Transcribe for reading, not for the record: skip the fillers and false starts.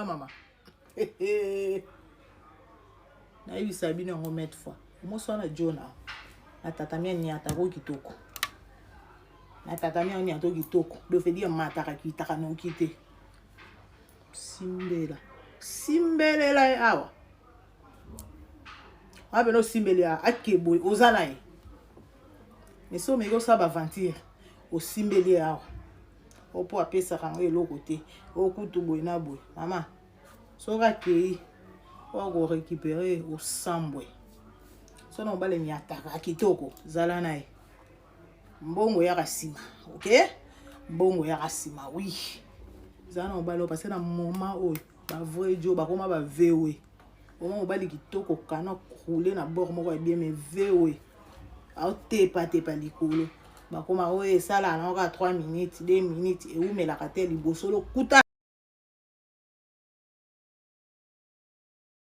maman. Na hivi sabini on remettre fois. Moi so na Jona. Na tatamia ni atako kitoko. Na tatamia ni atako kitoko. Do fe dire mata ka kitaka no kite. Simbela. Simbelela awa. Abe no simbela akeboy ozana e. Mais so me go sa ba aventure. O simbeli awa. Opo apesa kango eloko te. O kutu boy na boy. Maman. So ka kei. On va récupérer au sambwe. So na mbale nyataka kitoko zala na e. Mbongo ya kasima, OK? Mbongo ya kasima, oui. Zala na mbalo parce que na moment oyo ba vrai jo ba koma ba vewe. Au moment mbali kitoko kana rouler na bord moko bien mais vewe. A tepa likolo. Ba koma oyo sala na ka 3 minutes, 2 minutes et ou me la kateli bosolo kuta